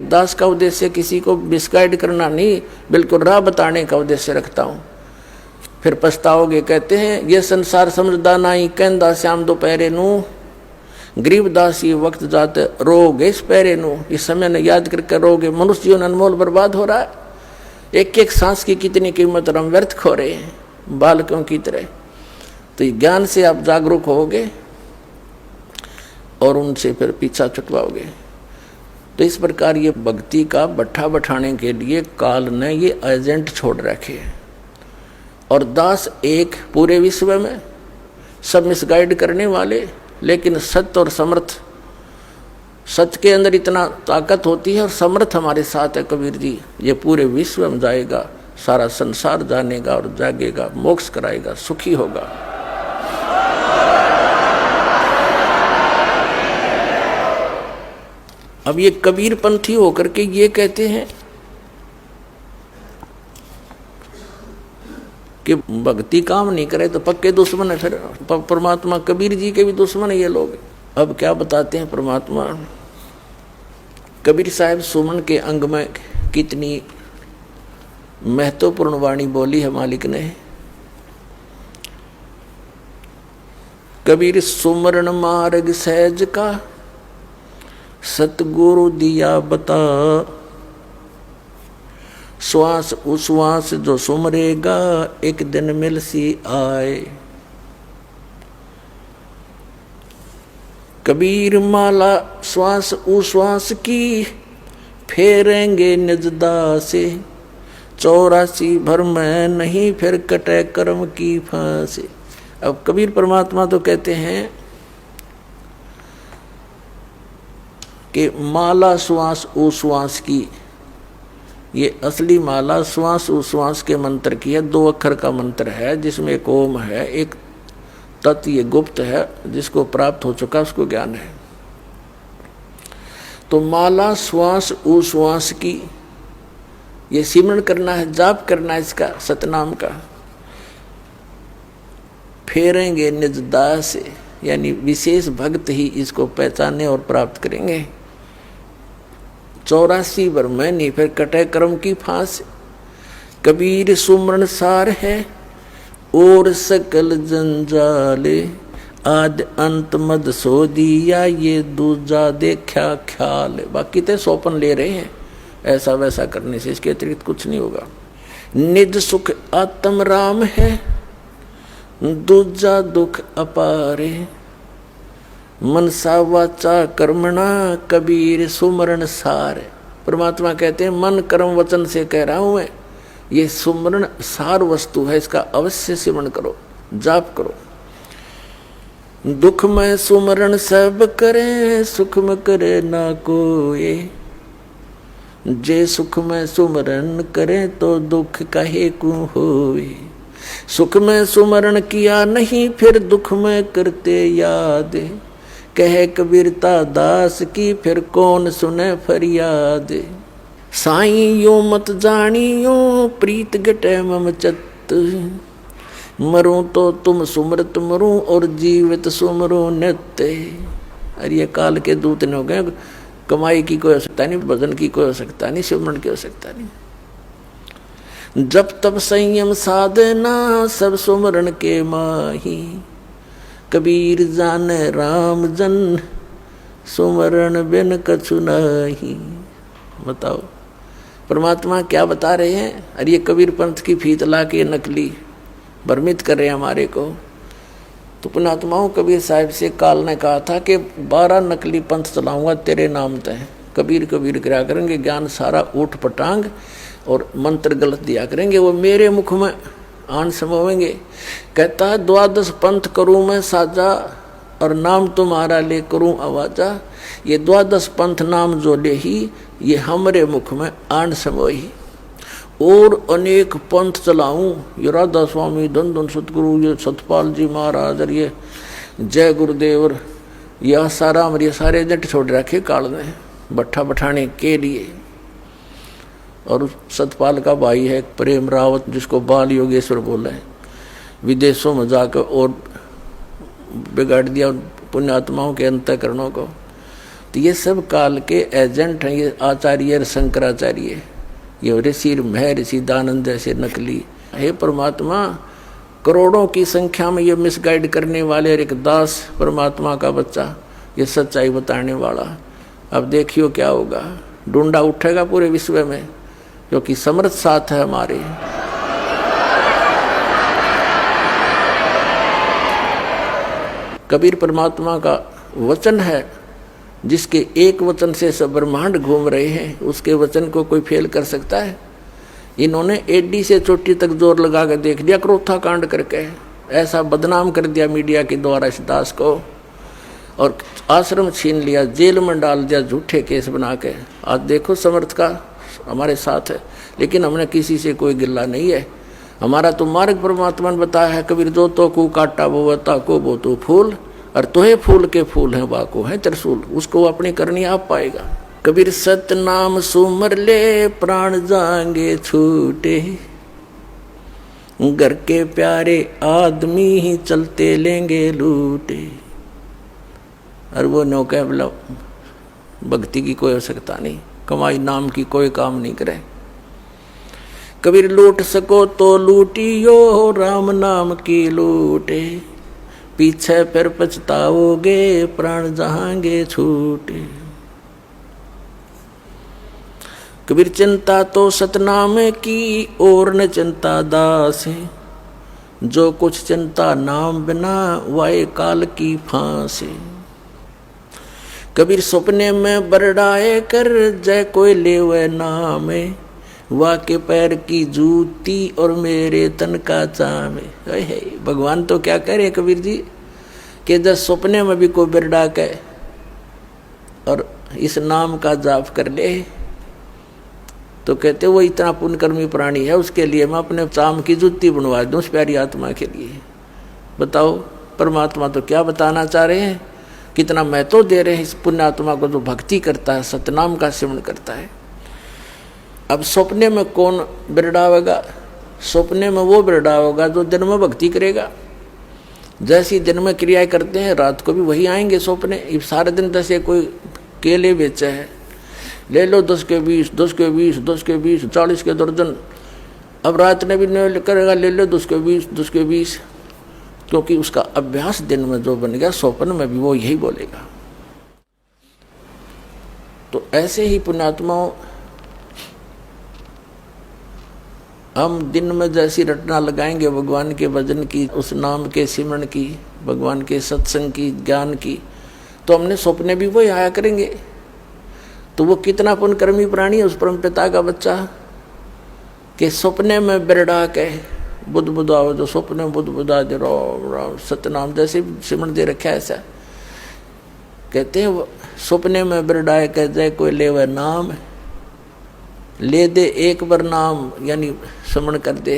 दास का उद्देश्य किसी को मिसगाइड करना नहीं, बिल्कुल राह बताने का उद्देश्य रखता हूँ। फिर पछताओगे। कहते हैं ये संसार समझदा नाई, कहंदा श्याम दोपहरे नू, गरीब दासी वक्त जाते रोगे इस पैरे नू। इस समय ने याद करके रोगे। मनुष्य जीवन अनमोल बर्बाद हो रहा है। एक एक सांस की कितनी कीमत हम व्यर्थ खो रहे हैं, बालकों की तरह। तो ज्ञान से आप जागरूक होगे और उनसे फिर पीछा छुटवाओगे। तो इस प्रकार ये भक्ति का भट्ठा बैठाने के लिए काल ने ये एजेंट छोड़ रखे हैं। और दास एक पूरे विश्व में सब मिसगाइड करने वाले, लेकिन सत्य और समर्थ, सत्य के अंदर इतना ताकत होती है और समर्थ हमारे साथ है कबीर जी। ये पूरे विश्व में जाएगा, सारा संसार जानेगा और जागेगा, मोक्ष कराएगा, सुखी होगा। अब ये कबीर पंथी होकर के ये कहते हैं कि भक्ति काम नहीं करे तो पक्के दुश्मन है। फिर परमात्मा कबीर जी के भी दुश्मन है ये लोग। अब क्या बताते हैं परमात्मा। कबीर साहब सुमन के अंग में कितनी महत्वपूर्ण वाणी बोली है मालिक ने। कबीर सुमरण मार्ग सहज का, सतगुरु दिया बता, श्वास उश्वास जो सुमरेगा, एक दिन मिल सी आए। कबीर माला श्वास उश्वास की, फेरेंगे निजदा से, 84 भर में नहीं फिर कटे कर्म की फांसी। अब कबीर परमात्मा तो कहते हैं कि माला श्वास उश्वास की, ये असली माला श्वास उश्वास के मंत्र की है। 2 अक्षर का मंत्र है जिसमें एक ओम है, एक तत्, ये गुप्त है, जिसको प्राप्त हो चुका उसको ज्ञान है। तो माला श्वास उश्वास की ये सिमरन करना है, जाप करना है इसका, सतनाम का। फेरेंगे निज दास से, यानी विशेष भक्त ही इसको पहचाने और प्राप्त करेंगे। 84 भर में नहीं फिर कटे कर्म की फांस। कबीर सुमरण सार है और सकल जंजाले, आद अंत मद सो दिया, ये दूजा देखा ख्याल। बाकी तो सोपन ले रहे हैं, ऐसा वैसा करने से इसके अतिरिक्त कुछ नहीं होगा। निज सुख आत्म राम है, दूजा दुख अपारे, मनसा वाचा कर्मणा, कबीर सुमरण सार। परमात्मा कहते हैं मन कर्म वचन से कह रहा हूं मैं, ये सुमरण सार वस्तु है, इसका अवश्य सिमरण करो, जाप करो। दुख में सुमरण सब करे, सुख में करे ना कोई, जे सुख में सुमरण करे तो दुख काहे को होए। सुख में सुमरण किया नहीं फिर दुख में करते याद, कहे कबीरता दास की फिर कौन सुने फरियाद। साईं यो मत जानियो प्रीत गटे मम चत, मरूं तो तुम सुमरत मरूं और जीवित सुमरो नित्य। अरे ये काल के दूत न हो गए, कमाई की कोई आवश्यकता नहीं, भजन की कोई आवश्यकता नहीं, सिमरन की आवश्यकता नहीं। जब तब संयम साधना सब सुमरन के माही, कबीर जाने राम जन सुमरण बिन कछु नाही। बताओ परमात्मा क्या बता रहे हैं। अरे ये कबीर पंथ की फीत ला के नकली भ्रमित कर रहे हैं हमारे को। तो पुण्यात्माओं कबीर साहब से काल ने कहा था कि 12 नकली पंथ चलाऊंगा तेरे नाम तय। कबीर कबीर करा करेंगे, ज्ञान सारा ऊट पटांग और मंत्र गलत दिया करेंगे, वो मेरे मुख में आन समोवेंगे। कहता है 12 पंथ करूं मैं साजा, और नाम तुम्हारा ले करूं आवाजा। ये 12 पंथ नाम जो ले ही, ये हमरे मुख में आन समोही। और अनेक पंथ चलाऊं, ये राधा स्वामी, धन धन सतगुरु, ये सतपाल जी महाराज, और ये जय गुरुदेव, और ये आसाराम, ये सारे जट छोड़ रखे काल ने भट्ठा बैठाने के लिए। और सतपाल का भाई है प्रेम रावत, जिसको बाल योगेश्वर बोला है, विदेशों में जाकर और बिगाड़ दिया पुण्यात्माओं के अंतःकरणों को। तो ये सब काल के एजेंट हैं। ये आचार्य शंकराचार्य, ये ऋषि महर्षि दानंद जैसे नकली। हे परमात्मा, करोड़ों की संख्या में ये मिसगाइड करने वाले एक दास परमात्मा का बच्चा, ये सच्चाई बताने वाला, अब देखियो क्या होगा। ढूंढा उठेगा पूरे विश्व में, क्योंकि समर्थ साथ है हमारे। कबीर परमात्मा का वचन है, जिसके एक वचन से सब ब्रह्मांड घूम रहे हैं, उसके वचन को कोई फेल कर सकता है? इन्होंने एडी से चोटी तक जोर लगा कर देख लिया, क्रोथा कांड करके ऐसा बदनाम कर दिया मीडिया के द्वारा इस दास को, और आश्रम छीन लिया, जेल में डाल दिया झूठे केस बना के। आज देखो समर्थ का हमारे साथ है, लेकिन हमने किसी से कोई गिल्ला नहीं है। हमारा तो मार्ग परमात्मा ने बताया है, कबीर जो तो को काटा वो वता को वो तो फूल, और तोहे फूल के फूल हैं वाको है त्रिशूल, उसको अपनी करनी आप पाएगा। कबीर सत नाम सुमर ले प्राण जाएंगे छूटे, घर के प्यारे आदमी ही चलते लेंगे लूटे। और वो नौका बोला भक्ति की कोई आवश्यकता नहीं, कमाई नाम की कोई काम नहीं करे। कबीर लूट सको तो लूटियो, राम नाम की लूटे, पीछे फिर पछताओगे प्राण जहांगे छूटे। कबीर चिंता तो सतनाम की और न चिंता दास है, जो कुछ चिंता नाम बिना वाए काल की फांसे। कबीर सपने में बरडाए कर जय कोई लेवे नाम, वा के पैर की जूती और मेरे तन का चाम। भगवान तो क्या कह रहे कबीर जी कि जब सपने में भी कोई बिरडा के और इस नाम का जाप कर ले, तो कहते वो इतना पुण्यकर्मी प्राणी है, उसके लिए मैं अपने चाम की जूती बनवा दूं उस प्यारी आत्मा के लिए। बताओ परमात्मा तो क्या बताना चाह रहे हैं, कितना महत्व दे रहे हैं इस पुण्य आत्मा को जो भक्ति करता है, सतनाम का सेवन करता है। अब सपने में कौन बिरडावेगा? सपने में वो बिरडावेगा जो दिन में भक्ति करेगा। जैसी दिन में क्रियाएं करते हैं, रात को भी वही आएंगे सपने। सारे दिन जैसे कोई केले बेचे है, ले लो 10 के 20, 10 के 20, 10 के 20, 40 के दर्जन। अब रात ने भी नहीं करेगा, ले लो 10 के 20, 10 के 20, क्योंकि उसका अभ्यास दिन में जो बन गया, स्वप्न में भी वो यही बोलेगा। तो ऐसे ही पुण्यात्माओं, हम दिन में जैसी रटना लगाएंगे भगवान के भजन की, उस नाम के सिमरण की, भगवान के सत्संग की, ज्ञान की, तो हमने सपने भी वही आया करेंगे। तो वो कितना पुण्यकर्मी प्राणी है उस परम पिता का बच्चा, कि सपने में बिरड़ा के बुद्ध बुद्धाओ, जो सपने में बुद्ध बुद्धा दे राम राम सतनाम जैसे सिमरण दे रखा है। ऐसा कहते हैं सपने में बिरडाए कह जाए कोई लेवे नाम, ले दे एक बार नाम यानी स्मरण कर दे,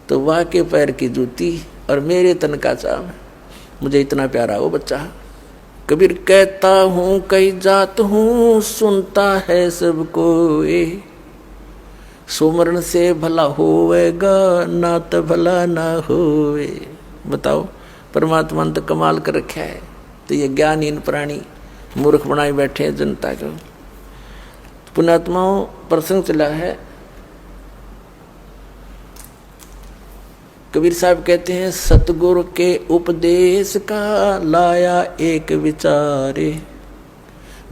तो वाह के पैर की जूती और मेरे तन का चाव। मुझे इतना प्यारा वो बच्चा। कबीर कहता हूँ कई जात हूँ, सुनता है सबको ये, सुमरण से भला होवेगा ना तो भला ना होवे। बताओ परमात्मा ने तो कमाल कर रखा है, तो ये ज्ञानहीन प्राणी मूर्ख बनाए बैठे हैं जनता को। पुण्यात्माओं प्रसंग चला है, कबीर साहब कहते हैं सतगुरु के उपदेश का लाया एक विचारे,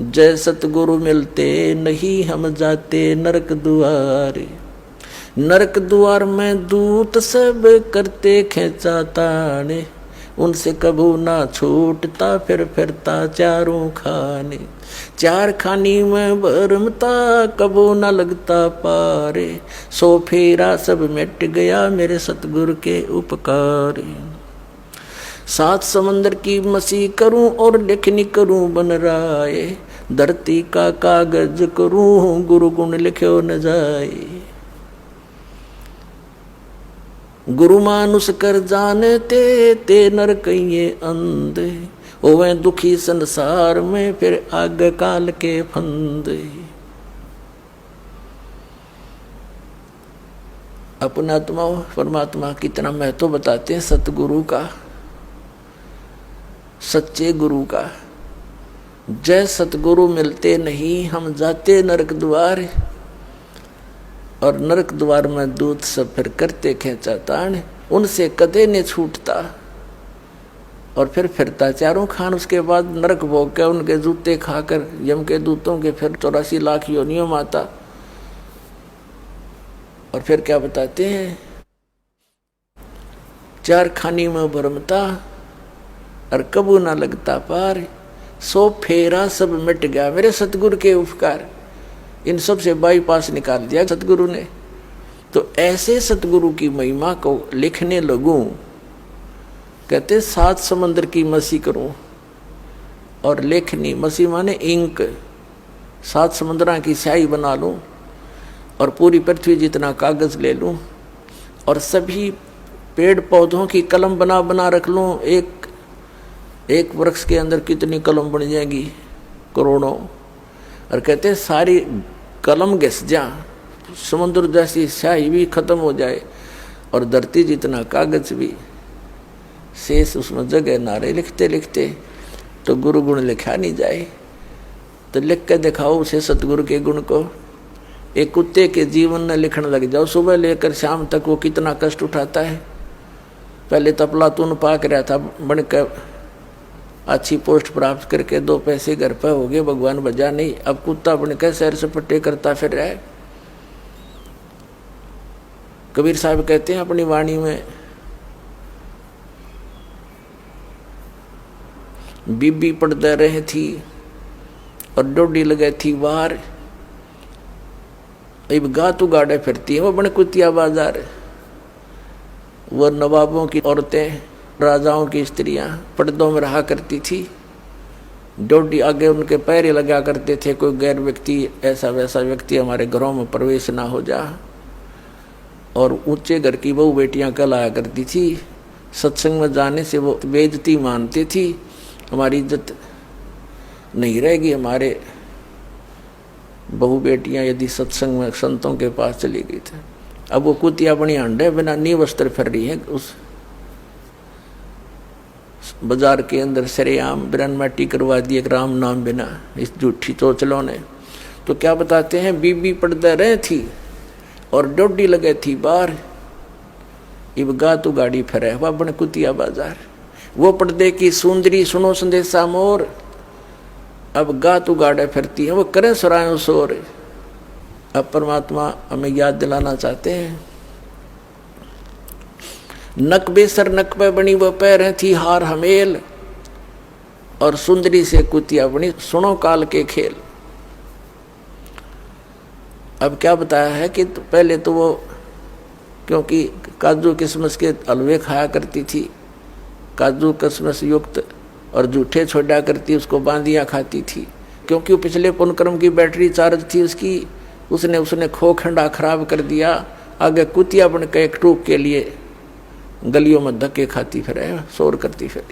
जय सतगुरु मिलते नहीं हम जाते नरक दुआरे। नरक द्वार में दूत सब करते खेचा ताने, उनसे कबू ना छूटता फिर फिरता चारों खाने। चार खानी में भरमता कबू ना लगता पारे, सो फेरा सब मिट गया मेरे सतगुरु के उपकार। सात समंदर की मसी करूं और लेखनी करूं बन राय, धरती का कागज करूं गुरु गुण लिखो न जाए। गुरु मानुष कर जानते ते नर कहिए अंधे, ओवे दुखी संसार में फिर आग काल के फंदे। अपना आत्मा परमात्मा कितना महत्व बताते हैं सतगुरु का, सच्चे गुरु का। जय सतगुरु मिलते नहीं हम जाते नरक द्वार, और नरक द्वार में दूत सब फिर करते खेचा तान, उनसे कदे ने छूटता। और फिर फिरता चारों खान, उसके बाद नरक भोग के उनके जूते खाकर यम के दूतों के फिर 84 लाख योनियों में आता। और फिर क्या बताते हैं, चार खानी में भरमता और कबू ना लगता पार, सो फेरा सब मिट गया मेरे सतगुरु के उपकार। इन सब से बाईपास निकाल दिया सतगुरु ने। तो ऐसे सतगुरु की महिमा को लिखने लगूं, कहते 7 समंदर की मसी करूं, और लेखनी मसी माने इंक, 7 समुद्रां की स्याही बना लूं, और पूरी पृथ्वी जितना कागज ले लूं, और सभी पेड़ पौधों की कलम बना बना रख लूं। एक वृक्ष के अंदर कितनी कलम बन जाएगी, करोड़ों। और कहते सारी कलम घिस जा, समुद्र जैसी स्याही भी खत्म हो जाए, और धरती जितना कागज भी शेष उसमें जगह ना रहे। लिखते लिखते तो गुरु गुण लिखा नहीं जाए, तो लिख के दिखाओ उसे सतगुरु के गुण को। एक कुत्ते के जीवन में लिखने लग जाओ, सुबह लेकर शाम तक वो कितना कष्ट उठाता है। पहले तपला तून पाक रहा था, बनकर अच्छी पोस्ट प्राप्त करके 2 पैसे घर पर हो गए, भगवान बजा नहीं। अब कुत्ता बनकर सैर सपट्टे करता फिर रहा है। कबीर साहब कहते हैं अपनी वाणी में, बीबी पड़ते रहे थी और डोडी लगे थी बाहर, अब गा तू गाड़े फिरती है वो बन कुतिया बाजार। वो नवाबों की औरतें, राजाओं की स्त्रियां पर्दों में रहा करती थी, डोडी आगे उनके पैर लगा करते थे। कोई गैर व्यक्ति, ऐसा वैसा व्यक्ति हमारे घरों में प्रवेश ना हो जा। और ऊंचे घर की बहू बेटियां कहलाया करती थी। सत्संग में जाने से वो बेइज्जती मानती थी, हमारी इज्जत नहीं रहेगी। हमारे बहू बेटियां यदि सत्संग में संतों के पास चली गई थी। अब वो कुतिया बनी अंडे बिना नी वस्त्र फिर रही है उस बाजार के अंदर सरेआम। बिरन मट्टी करवा दी एक राम नाम बिना इस झूठी चोचलों ने। तो क्या बताते हैं, बीबी पड़ते रहे थी और डोडी लगे थी बाहर, इब गा तू गाड़ी फिरे वह बन कुतिया बाजार। वो पर्दे की सुंदरी सुनो संदेशा मोर, अब गा तू गाड़े फिरती है वो करे सुरायो शोर। अब परमात्मा हमें याद दिलाना चाहते हैं, नक बेसर नक पे बनी वो पैर थी हार हमेल, और सुंदरी से कुतिया बनी सुनो काल के खेल। अब क्या बताया है कि पहले तो वो क्योंकि काजू किशमिश के हलवे खाया करती थी, काजू किशमिश युक्त, और जूठे छोड़ा करती, उसको बांदियाँ खाती थी। क्योंकि वो पिछले पुनक्रम की बैटरी चार्ज थी उसकी, उसने खो खंडा खराब कर दिया। आगे कुतिया बन के एक टूक के लिए गलियों में धक्के खाती फिर शोर करती फिर।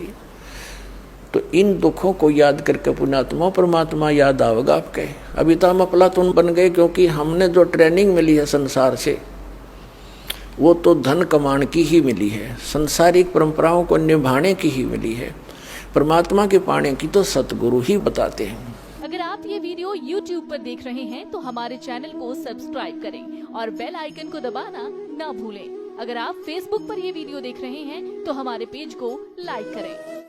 तो इन दुखों को याद करके पुण्यात्मा परमात्मा याद आवेगा आपके। अभी तो हम अफलातून बन गए, क्योंकि हमने जो ट्रेनिंग मिली है संसार से वो तो धन कमाने की ही मिली है, संसारिक परंपराओं को निभाने की ही मिली है। परमात्मा के पाने की तो सतगुरु ही बताते हैं। अगर आप ये वीडियो YouTube पर देख रहे हैं तो हमारे चैनल को सब्सक्राइब करें और बेल आइकन को दबाना ना भूलें। अगर आप Facebook पर ये वीडियो देख रहे हैं तो हमारे पेज को लाइक करें।